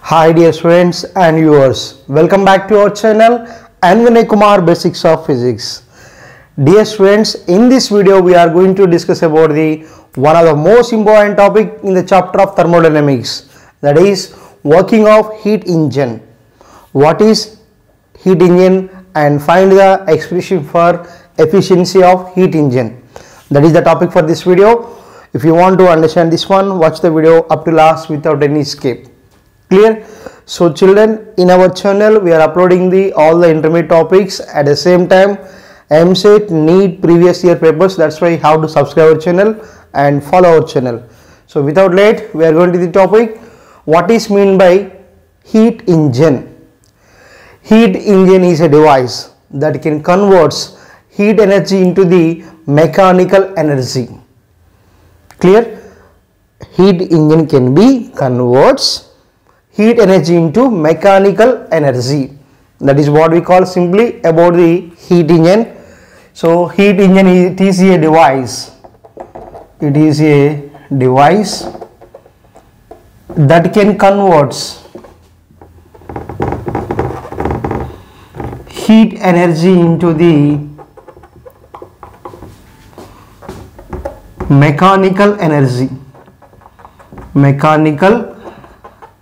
Hi dear students and viewers, welcome back to our channel and Vinay Kumar Basics of Physics. Dear students, in this video we are going to discuss about one of the most important topic in the chapter of thermodynamics, that is working of heat engine. What is heat engine and find the expression for efficiency of heat engine. That is the topic for this video. If you want to understand this one, watch the video up to last without any skip. Clear? So children, in our channel we are uploading all the intermediate topics at the same time. MSET, NEET, previous year papers. That's why you have to subscribe our channel and follow our channel. So without late, we are going to the topic. What is mean by heat engine? Heat engine is a device that can convert heat energy into the mechanical energy. Clear? Heat engine can be converts heat energy into mechanical energy. That is what we call simply about the heat engine. So heat engine is a device. It is a device that can convert heat energy into the mechanical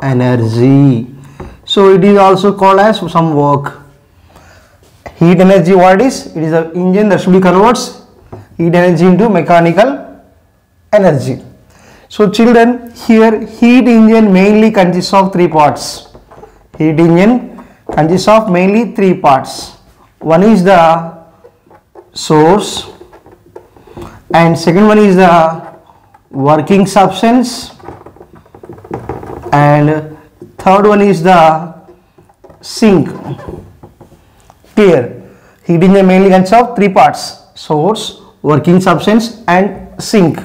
energy. So it is also called as some work. Heat energy, what it is? It is an engine that should be converts heat energy into mechanical energy. So children, here heat engine mainly consists of three parts. Heat engine consists of mainly three parts. One is the source, and second one is the working substance, and third one is the sink. Clear? Heat engine mainly consists of three parts: source, working substance, and sink.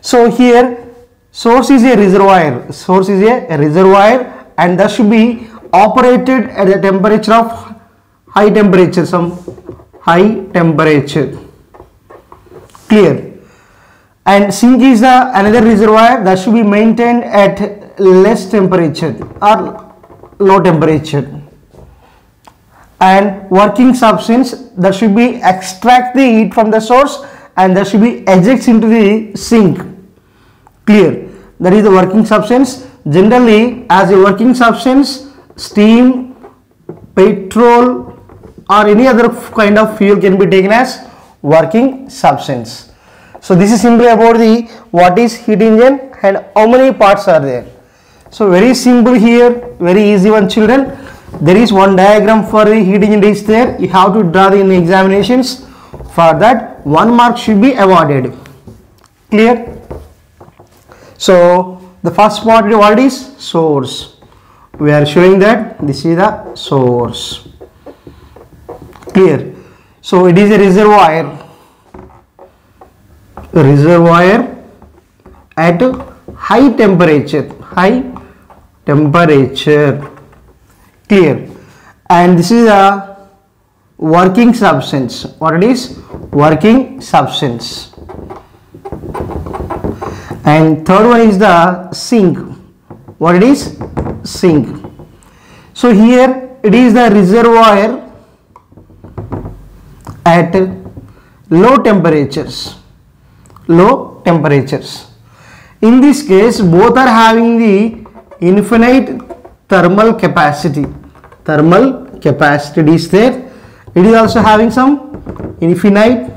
So here source is a reservoir. Source is a reservoir, and that should be operated at a temperature of high temperature, some high temperature. Clear? And sink is the another reservoir that should be maintained at less temperature or low temperature. And working substance that should be extract the heat from the source and that should be ejects into the sink. Clear? That is the working substance. Generally, as a working substance, steam, petrol or any other kind of fuel can be taken as working substance. So this is simply about what is heat engine and how many parts are there. So very simple here, very easy one children. There is one diagram for the heat engine is there. You have to draw in the examinations. For that 1 mark should be awarded. Clear? So the first part, what is source? We are showing that this is the source. Clear? So it is a reservoir at high temperature. Clear? And this is a working substance. What it is? Working substance. And third one is the sink. What it is? Sink. So here it is the reservoir at low temperatures. In this case, both are having the infinite thermal capacity. Thermal capacity is there. It is also having some infinite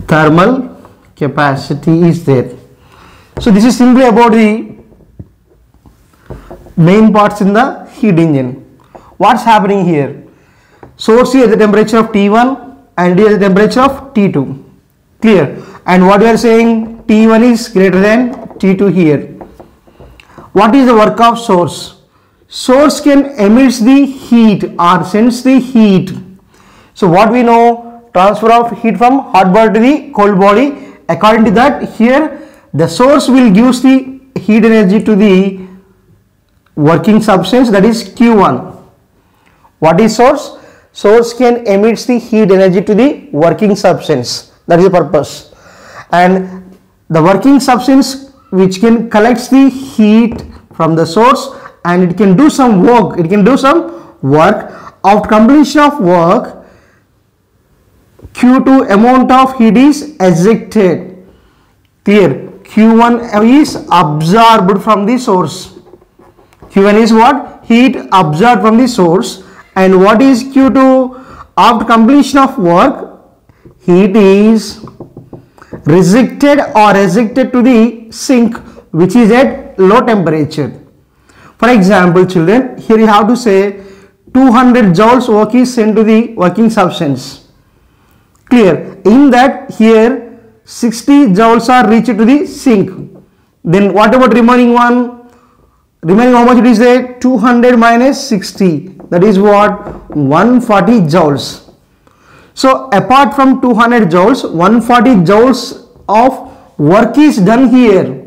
thermal capacity is there. So this is simply about the main parts in the heat engine. What's happening here? Source is at the temperature of T1 and it is at the temperature of T2. Clear? And what we are saying, T1 is greater than T2 here. What is the work of source? Source can emit the heat or sends the heat. So what we know, transfer of heat from hot body to the cold body. According to that, here the source will give the heat energy to the working substance, that is Q1. What is source? Source can emit the heat energy to the working substance. That is the purpose. And the working substance which can collect the heat from the source and it can do some work. It can do some work. After completion of work, Q2 amount of heat is ejected. Clear? Q1 is absorbed from the source. Q1 is what? Heat absorbed from the source. And what is Q2? After completion of work, heat is rejected or ejected to the sink, which is at low temperature. For example, children, here you have to say 200 joules work is sent to the working substance. Clear? In that, here 60 joules are reached to the sink. Then what about remaining one? Remaining how much it is there? 200 minus 60. That is what? 140 joules. So apart from 200 joules, 140 joules of work is done here.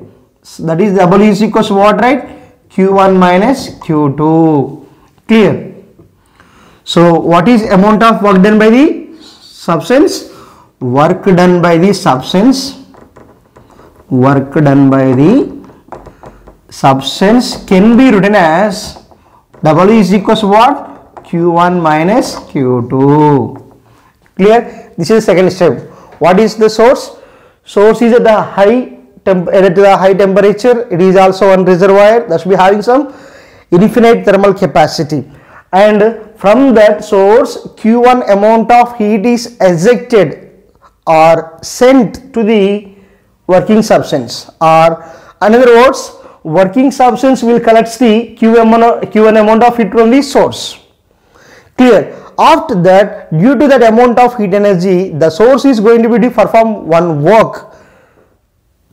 That is W is equals to what, right? Q1 minus Q2. Clear? So what is amount of work done by the substance? Work done by the substance. Work done by the substance can be written as W is equals to what? Q1 minus Q2. Clear? This is the second step. What is the source? Source is at the high temperature. It is also one reservoir that should be having some infinite thermal capacity. And from that source, Q1 amount of heat is ejected or sent to the working substance. Or in other words, working substance will collect the Q1 amount of heat from the source. Clear? After that, due to that amount of heat energy, the source is going to be to perform one work.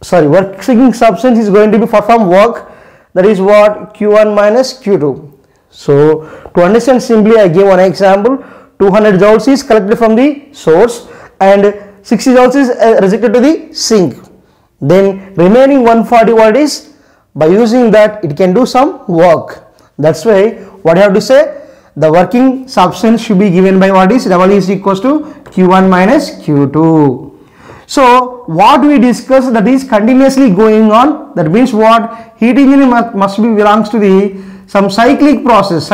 Sorry, working substance is going to be perform work. That is what? Q1 minus Q2. So to understand simply, I give one example. 200 joules is collected from the source and 60 joules is rejected to the sink. Then remaining 140 watt is, by using that it can do some work. That's why what I have to say, the working substance should be given by what is W is equals to Q1 minus Q2. So what we discussed, that is continuously going on. That means what? Heat engine must be belongs to the some cyclic process.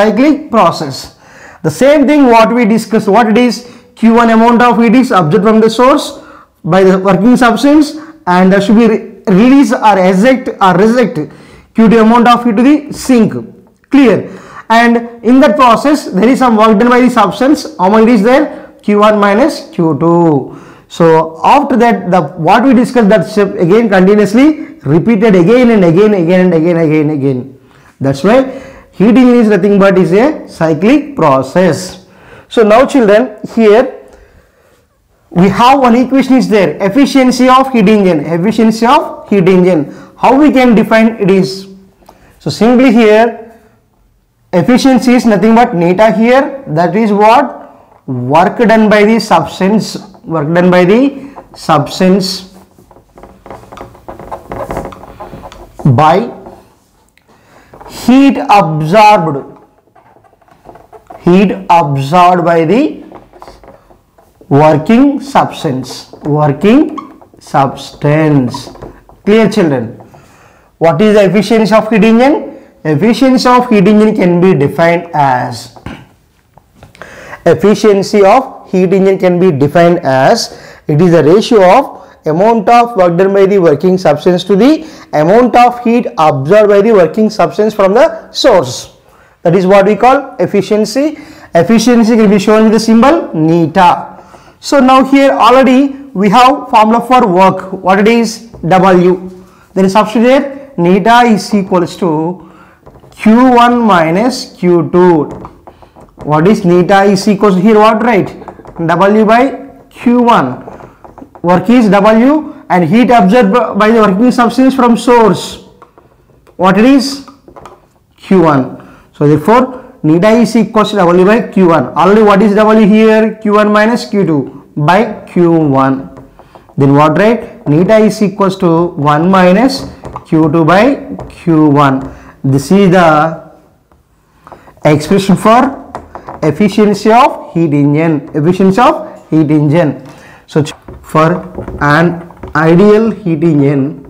The same thing what we discussed, what it is? Q1 amount of heat is absorbed from the source by the working substance and there should be release or eject or reject Q2 amount of heat to the sink. Clear? And in that process there is some work done by the substance. How much is there? Q1 minus Q2. So after that, what we discussed, that step again continuously repeated again and again. That's why heat engine is nothing but is a cyclic process. So now children, here we have one equation is there, efficiency of heat engine. Efficiency of heat engine. How we can define it is? So simply here, efficiency is nothing but neta here. That is what? Work done by the substance. Work done by the substance by heat absorbed by the working substance. Clear children? What is the efficiency of heat engine? Efficiency of heat engine can be defined as it is the ratio of amount of work done by the working substance to the amount of heat absorbed by the working substance from the source. That is what we call efficiency. Efficiency can be shown with the symbol neta. So now here already we have formula for work. What it is? W. Then substitute neta is equals to Q1 minus Q2. What is neta is equals to here what, right? W by Q1. Work is W and heat absorbed by the working substance from source. What it is? Q1. So therefore neta is equals to W by Q1. Already what is W here? Q1 minus Q2 by Q1. Then what, right? Neta is equals to 1 minus Q2 by Q1. This is the expression for efficiency of heat engine. So for an ideal heat engine,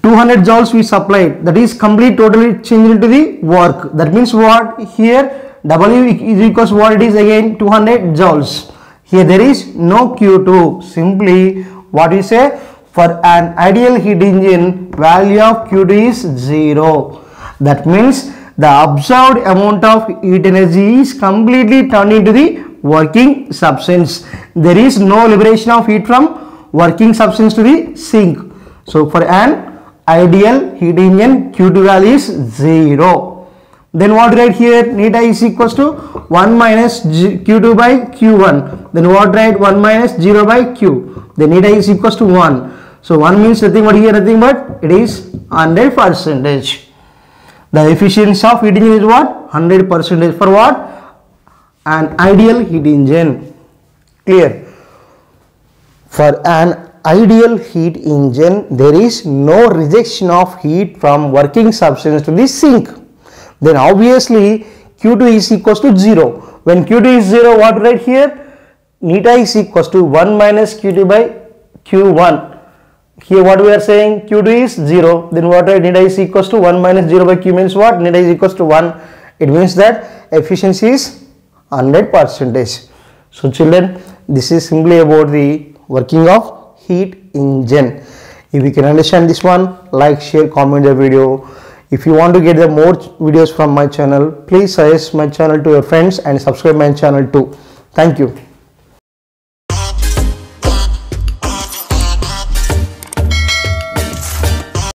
200 joules we supplied, that is complete totally changed into the work. That means what? Here W is equals to what it is again, 200 joules. Here there is no Q2. Simply what we say, for an ideal heat engine value of Q2 is 0. That means the observed amount of heat energy is completely turned into the working substance. There is no liberation of heat from working substance to the sink. So for an ideal heat engine, Q2 value is 0. Then what write here? Net I is equals to 1 minus Q2 by Q1. Then what write? 1 minus 0 by Q. Then net I is equals to 1. So 1 means nothing but here nothing but it is 100%. The efficiency of heat engine is what? 100%. For what? An ideal heat engine. Clear? For an ideal heat engine, there is no rejection of heat from working substance to the sink. Then obviously Q2 is equals to 0. When Q2 is 0, what write here? Net I is equals to 1 minus Q2 by Q1. Here what we are saying, Q2 is 0. Then what write? Net I is equals to 1 minus 0 by Q means what? Net I is equals to 1. It means that efficiency is 100%. So children, this is simply about the working of heat engine. If you can understand this one, like, share, comment the video. If you want to get the more videos from my channel, please suggest my channel to your friends and subscribe my channel too. Thank you.